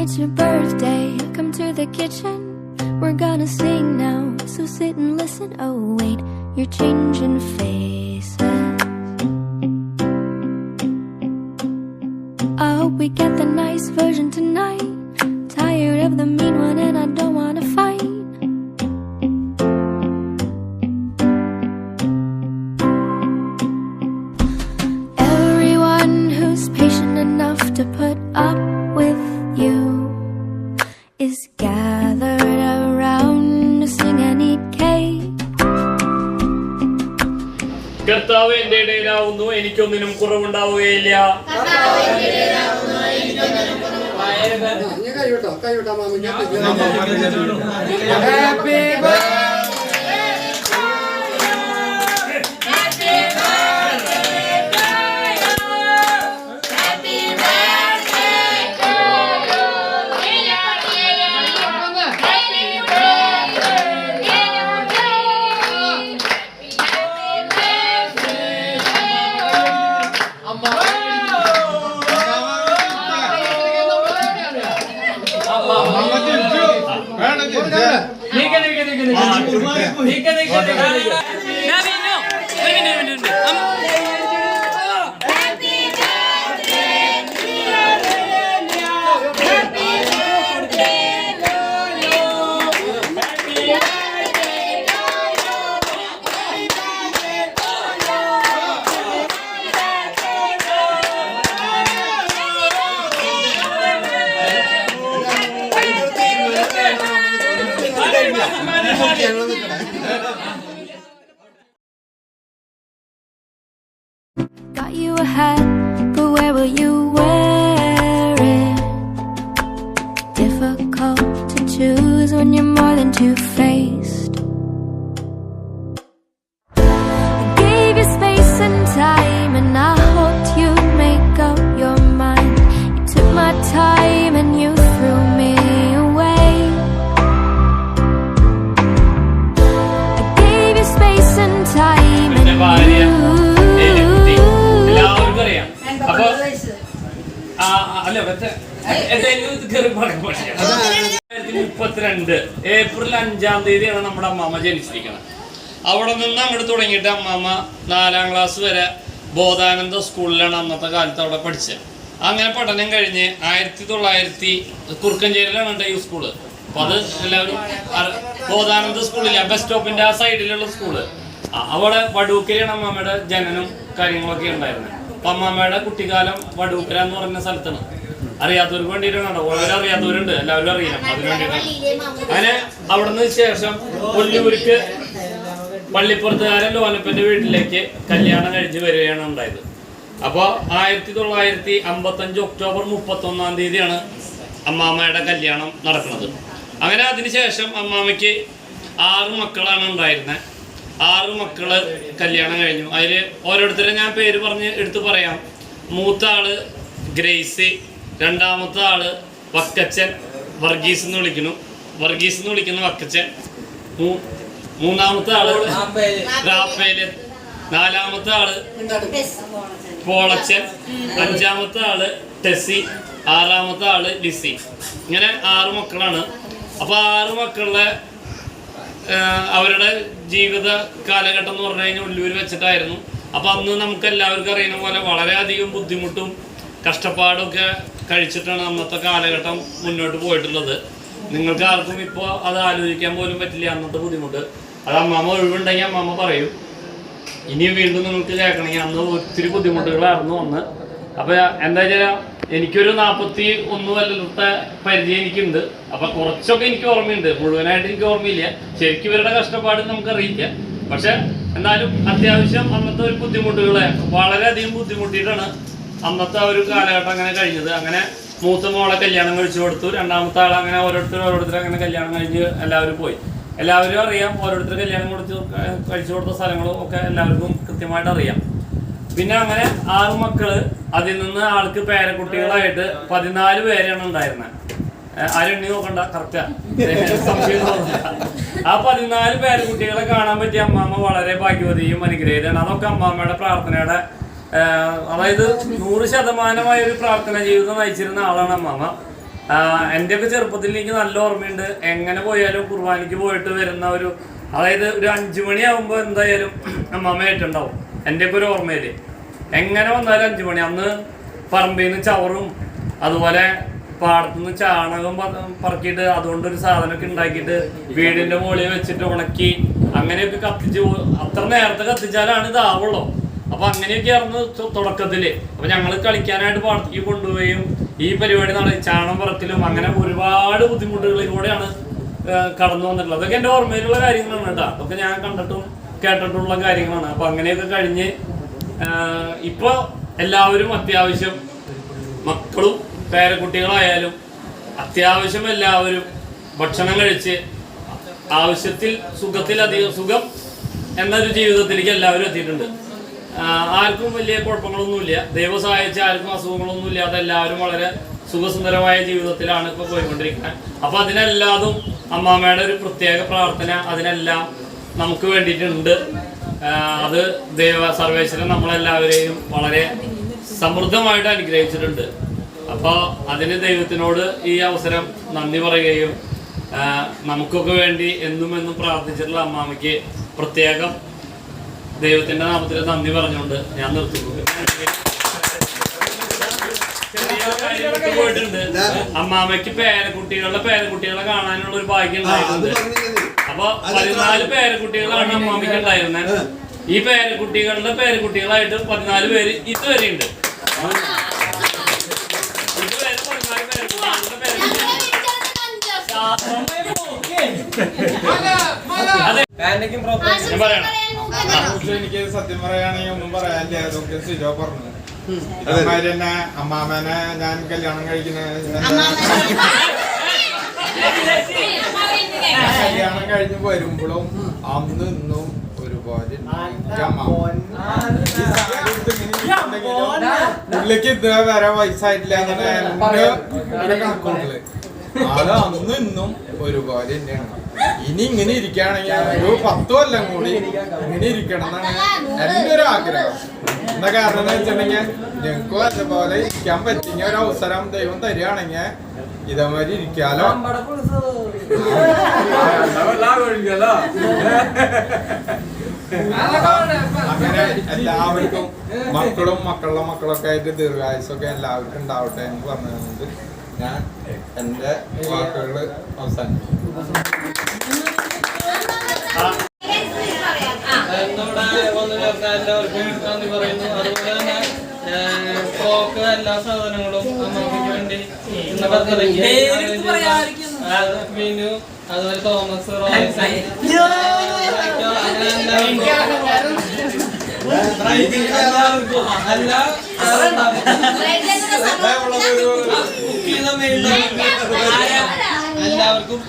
It's your birthday, come to the kitchen. We're gonna sing now, so sit and listen. Oh wait, you're changing faces. I hope we get the nice version tonight. Tired of the mean one and I don't wanna fight. Everyone who's patient enough to put up with you is gathered around to sing and eat cake. കർത്താവ് എന്റെ ഇടയിലാവുന്നു, എനിക്കൊന്നിനും കുറവുണ്ടാവുകയില്ല. Got you a hat, but where will you wear it? Difficult to choose when you're more than two-faced. I gave you space and time, and I hoped you'd make up your mind. You took my time and you threw me away. I gave you space and time, and you April 5-ാം തീയതിയാണ് നമ്മുടെ അമ്മാമ്മ ജനിച്ചിരിക്കുന്നത്. അവിടെ നിന്ന് അങ്ങോട്ട് തുടങ്ങിയിട്ട് അമ്മാമ്മ 4-ാം class വരെ ബോധാനന്ദ സ്കൂളിലാണ് അന്നത്തെ കാലത്ത് അവിടെ പഠിച്ചത്. അങ്ങനെ പഠനം കഴിഞ്ഞ് 1900 കുറുക്കഞ്ചേരിയിലാണ് ഈ സ്കൂള്. അപ്പൊ അത് എല്ലാവരും ബോധാനന്ദ സ്കൂളില്ല, ബസ് സ്റ്റോപ്പിന്റെ ആ സൈഡിലുള്ള സ്കൂള്. അവിടെ വടൂക്കരയാണ് അമ്മാമ്മയുടെ ജനനം കാര്യങ്ങളൊക്കെ ഉണ്ടായിരുന്നത്. അപ്പൊ അമ്മാമ്മയുടെ കുട്ടിക്കാലം വടൂക്കര എന്ന് പറഞ്ഞ സ്ഥലത്താണ്. അറിയാത്തവർക്ക് വേണ്ടിയിട്ടാണ്, ഓരോ അറിയാത്തവരുണ്ട്, എല്ലാവരും അറിയണം, അതിന് വേണ്ടിയിട്ടാണ്. അങ്ങനെ അവിടുന്ന് ശേഷം കൊല്ലൂർക്ക് പള്ളിപ്പുറത്തുകാരൻ ലോലപ്പന്റെ വീട്ടിലേക്ക് കല്യാണം കഴിച്ച് വരികയാണ് ഉണ്ടായത്. അപ്പോൾ 1955 ഒക്ടോബർ 31-ാം തീയതിയാണ് അമ്മാമ്മയുടെ കല്യാണം നടക്കുന്നത്. അങ്ങനെ അതിനുശേഷം അമ്മാമ്മയ്ക്ക് 6 മക്കളാണ് ഉണ്ടായിരുന്നത്. 6 മക്കള് കല്യാണം കഴിഞ്ഞു. അതിൽ ഓരോരുത്തരെ ഞാൻ പേര് പറഞ്ഞ് എടുത്തു പറയാം. മൂത്ത ആള് ഗ്രേസി, രണ്ടാമത്തെ ആള് വക്കച്ചൻ, വർഗീസ് എന്ന് വിളിക്കുന്ന വക്കച്ചൻ, മൂന്നാമത്തെ ആള് റാഫേല്, 4-ാമത്തെ ആള് പോളച്ചൻ, 5-ാമത്തെ ആള് ടെസി, 6-ാമത്തെ ആള് ലിസി. ഇങ്ങനെ 6 മക്കളാണ്. അപ്പൊ 6 മക്കളുടെ അവരുടെ ജീവിത കാലഘട്ടം എന്ന് പറഞ്ഞു കഴിഞ്ഞാൽ ഉള്ളൂർ വെച്ചിട്ടായിരുന്നു. അപ്പൊ അന്ന് നമുക്ക് എല്ലാവർക്കും അറിയുന്ന പോലെ വളരെയധികം ബുദ്ധിമുട്ടും കഷ്ടപ്പാടൊക്കെ കഴിച്ചിട്ടാണ് അന്നത്തെ കാലഘട്ടം മുന്നോട്ട് പോയിട്ടുള്ളത്. നിങ്ങൾക്ക് ആർക്കും ഇപ്പോൾ അത് ആലോചിക്കാൻ പോലും പറ്റില്ല അന്നത്തെ ബുദ്ധിമുട്ട്. അത് അമ്മാമ്മ ഒഴിവുണ്ടെങ്കിൽ അമ്മാമ്മ പറയും. ഇനിയും വീണ്ടും നിങ്ങൾക്ക് കേൾക്കണമെങ്കിൽ അന്ന് ഒത്തിരി ബുദ്ധിമുട്ടുകളായിരുന്നു അന്ന്. അപ്പൊ എന്താ വെച്ചാൽ എനിക്കൊരു 41 കൊല്ലത്തെ പരിചയം എനിക്കുണ്ട്. അപ്പൊ കുറച്ചൊക്കെ എനിക്ക് ഓർമ്മയുണ്ട്, മുഴുവനായിട്ട് എനിക്ക് ഓർമ്മയില്ല. ശരിക്കും ഇവരുടെ കഷ്ടപ്പാട് നമുക്കറിയില്ല. പക്ഷെ എന്നാലും അത്യാവശ്യം അന്നത്തെ ഒരു ബുദ്ധിമുട്ടുകളെ വളരെയധികം ബുദ്ധിമുട്ടിയിട്ടാണ് അന്നത്തെ ഒരു കാലഘട്ടം അങ്ങനെ കഴിഞ്ഞത്. അങ്ങനെ മൂത്ത മോളെ കല്യാണം കഴിച്ചു കൊടുത്തു, 2-ാമത്തെ ആൾ അങ്ങനെ ഓരോരുത്തർ അങ്ങനെ കല്യാണം കഴിഞ്ഞ് എല്ലാവരും പോയി. എല്ലാവരും അറിയാം, ഓരോരുത്തർ കല്യാണം കഴിച്ചു കൊടുത്ത സ്ഥലങ്ങളും ഒക്കെ എല്ലാവർക്കും കൃത്യമായിട്ട് അറിയാം. പിന്നെ അങ്ങനെ 6 മക്കള്, അതിൽ നിന്ന് ആൾക്ക് പേരക്കുട്ടികളായിട്ട് 14 പേരാണ് ഉണ്ടായിരുന്നത്. ആരും എണ്ണി നോക്കണ്ട, കറക്റ്റാ, സംശയം തോന്നില്ല. ആ 14 പേരക്കുട്ടികളെ കാണാൻ പറ്റിയ അമ്മാമ്മ വളരെ ഭാഗ്യവതിയും അനുഗ്രഹീതയാണ്. അതൊക്കെ അമ്മാമ്മയുടെ പ്രാർത്ഥനയുടെ അതായത് 100% ഒരു പ്രാർത്ഥന ജീവിതം നയിച്ചിരുന്ന ആളാണ് അമ്മാമ്മ. എൻ്റെയൊക്കെ ചെറുപ്പത്തിൽ എനിക്ക് നല്ല ഓർമ്മയുണ്ട്. എങ്ങനെ പോയാലും കുർബാനയ്ക്ക് പോയിട്ട് വരുന്ന ഒരു, അതായത് ഒരു 5 മണിയാകുമ്പോൾ എന്തായാലും അമ്മാമ്മയായിട്ടുണ്ടാവും. എൻ്റെയൊക്കെ ഒരു ഓർമ്മയിൽ എങ്ങനെ വന്നാലും 5 മണി. അന്ന് പറമ്പിൽ നിന്ന് ചവറും അതുപോലെ പാടത്തുനിന്ന് ചാണകം പറക്കിയിട്ട് അതുകൊണ്ടൊരു സാധനമൊക്കെ ഉണ്ടാക്കിയിട്ട് വീടിൻ്റെ മുകളിൽ വെച്ചിട്ട് ഉണക്കി അങ്ങനെയൊക്കെ കത്തിച്ച്, അത്ര നേരത്തെ കത്തിച്ചാലാണ് ഇതാവുള്ളൂ. അപ്പൊ അങ്ങനെയൊക്കെ ആയിരുന്നു തുടക്കത്തില്. അപ്പൊ ഞങ്ങൾ കളിക്കാനായിട്ട് പാടത്തേക്ക് കൊണ്ടുപോയും ഈ പരിപാടി ചാണം പറക്കലും അങ്ങനെ ഒരുപാട് ബുദ്ധിമുട്ടുകളിലൂടെയാണ് കടന്നു വന്നിട്ടുള്ളത്. അതൊക്കെ എൻ്റെ ഓർമ്മയിലുള്ള കാര്യങ്ങളാണ് കേട്ടോ. അതൊക്കെ ഞാൻ കണ്ടിട്ടും കേട്ടിട്ടുള്ള കാര്യങ്ങളാണ്. അപ്പൊ അങ്ങനെയൊക്കെ കഴിഞ്ഞ് ഇപ്പൊ എല്ലാവരും അത്യാവശ്യം മക്കളും പേരക്കുട്ടികളായാലും അത്യാവശ്യം എല്ലാവരും ഭക്ഷണം കഴിച്ച് ആവശ്യത്തിൽ സുഖത്തിലധികം സുഖം എന്നൊരു ജീവിതത്തിലേക്ക് എല്ലാവരും എത്തിയിട്ടുണ്ട്. ആർക്കും വലിയ കുഴപ്പങ്ങളൊന്നുമില്ല. ദൈവം സഹായിച്ച ആർക്കും അസുഖങ്ങളൊന്നും ഇല്ലാതെ എല്ലാവരും വളരെ സുഖസുന്ദരമായ ജീവിതത്തിലാണ് ഇപ്പോൾ പോയിക്കൊണ്ടിരിക്കുന്നത്. അപ്പോൾ അതിനെല്ലാതും അമ്മാമ്മയുടെ ഒരു പ്രത്യേക പ്രാർത്ഥന അതിനെല്ലാം നമുക്ക് വേണ്ടിയിട്ടുണ്ട്. അത് സർവേശ്വരൻ നമ്മളെല്ലാവരെയും വളരെ സമൃദ്ധമായിട്ട് അനുഗ്രഹിച്ചിട്ടുണ്ട്. അപ്പോൾ അതിന് ദൈവത്തിനോട് ഈ അവസരം നന്ദി പറയുകയും നമുക്കൊക്കെ വേണ്ടി എന്നും പ്രാർത്ഥിച്ചിട്ടുള്ള അമ്മാമ്മയ്ക്ക് പ്രത്യേകം ദൈവത്തിന്റെ നാമത്തിൽ നന്ദി പറഞ്ഞുകൊണ്ട് ഞാൻ നിർത്തുന്നു. പോയിട്ടുണ്ട്. അമ്മാമ്മയ്ക്ക് പേരക്കുട്ടികളെ കാണാനുള്ള ഒരു ഭാഗ്യം ഉണ്ടായിട്ടുണ്ട്. അപ്പൊ 14 പേരക്കുട്ടികളാണ് അമ്മാമ്മയ്ക്ക് ഉണ്ടായിരുന്നത്. ഈ പേരക്കുട്ടികളായിട്ട് 14 പേര് ഇതുവരെ ഉണ്ട്. എനിക്ക് സത്യം പറയുകയാണെങ്കിൽ ഒന്നും പറയാനില്ല. അതൊക്കെ സിജോ പറഞ്ഞു. ഇതേമാതിരി തന്നെ അമ്മാമനെ ഞാൻ കല്യാണം കഴിഞ്ഞ് വരുമ്പോഴും അന്ന് ഇന്നും ഒരുപോലെ പുള്ളിക്ക് ഇതുവരെ വയസ്സായിട്ടില്ല എന്നെ കണക്കുള്ളത്. ആള് അന്ന് ഇന്നും ഒരുപോലെ തന്നെയാണ്. ഇനി ഇങ്ങനെ ഇരിക്കുകയാണെങ്കിൽ ഒരു 10 കൊല്ലം കൂടി ഇങ്ങനെ ഇരിക്കണം എന്നാണ് എൻ്റെ ഒരു ആഗ്രഹം. എന്താ കാരണം എന്ന് വെച്ചിട്ടുണ്ടെങ്കിൽ ഞങ്ങൾക്കും അതേപോലെ ഇരിക്കാൻ പറ്റിയ ഒരു അവസരം ദൈവം തരികയാണെങ്കിൽ ഇതേമാതിരി ഇരിക്കാലോ. അങ്ങനെ എല്ലാവർക്കും മക്കളുടെ മക്കളൊക്കെ ആയിട്ട് ദീർഘായുസൊക്കെ എല്ലാവർക്കും ഉണ്ടാവട്ടെ എന്ന് പറഞ്ഞുകൊണ്ട് ഞാൻ എൻ്റെ വാക്കുകൾ അവസാനിപ്പിക്കും. എല്ലാവർക്കും നന്ദി പറയുന്നു. അതുപോലെ തന്നെ സ്റ്റോക്ക് എല്ലാ സാധനങ്ങളും അമ്മയ്ക്ക് വേണ്ടി മീനു, അതുപോലെ തോമസ്, റോയ്സ്, എല്ലാവർക്കും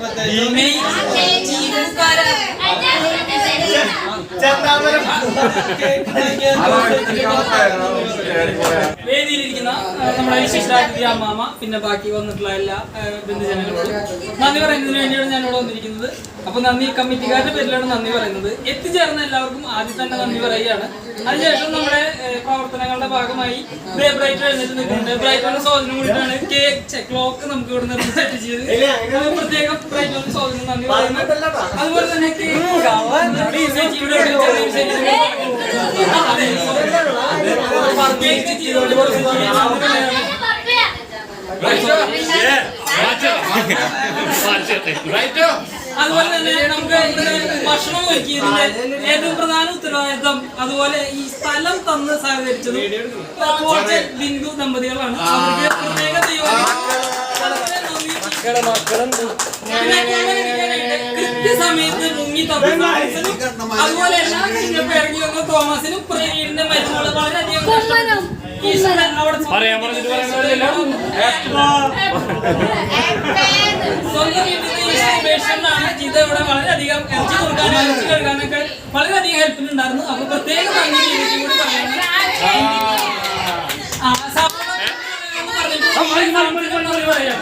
വേദിയിലിരിക്കുന്ന നമ്മുടെ വിശിഷ്ടാതിഥി അമ്മാമ, പിന്നെ ബാക്കി വന്നിട്ടുള്ള എല്ലാ ബന്ധുജനങ്ങളോടും നന്ദി പറയുന്നതിന് വേണ്ടിയാണ് ഞാനിവിടെ വന്നിരിക്കുന്നത്. അപ്പൊ നന്ദി കമ്മിറ്റിക്കാരുടെ പേരിലാണ് നന്ദി പറയുന്നത്. എത്തിച്ചേർന്ന എല്ലാവർക്കും ആദ്യം തന്നെ നന്ദി പറയുകയാണ്. അതിനുശേഷം നമ്മുടെ പ്രവർത്തനങ്ങളുടെ ഭാഗമായി ബ്രൈറ്റർ എഴുന്നേറ്റ് നിൽക്കുന്നുണ്ട്. ബ്രൈറ്ററിന്റെ സ്വാധീനം കൂടിയിട്ടാണ് കേക്ക് ക്ലോക്ക് നമുക്ക് ഇവിടെ നിന്ന് സെറ്റ് ചെയ്ത് പ്രത്യേകം ബ്രൈറ്ററിന്റെ സ്വാധീനം നന്ദി പറയുന്നത്. അതുപോലെ തന്നെ അതുപോലെ തന്നെ നമുക്ക് ഭക്ഷണം ഒരുക്കിയതിന്റെ ഏറ്റവും പ്രധാന ഉത്തരവാദിത്വം അതുപോലെ ഈ സ്ഥലം തന്ന് സഹകരിച്ചത് ബിന്ദു ദമ്പതികളാണ്. അവർക്ക് പ്രത്യേക കൃത്യസമയത്ത് മുങ്ങി തമ്മിലും അതുപോലെ എല്ലാ കഴിഞ്ഞപ്പോ ഇറങ്ങി വന്ന തോമസിനും പ്രിയന്റെ മരുന്നുകൾ വളരെയധികം സ്വന്തം വീട്ടിലാണ് ജിത ഇവിടെ വളരെയധികം ഇറച്ചി കൊടുക്കാനും ഇറച്ചി കഴുകാനൊക്കെ വളരെയധികം ഹെൽപ്പിനുണ്ടായിരുന്നു. അപ്പൊ പ്രത്യേകം നന്ദി കൂടി പറയുന്നത് പറയാം.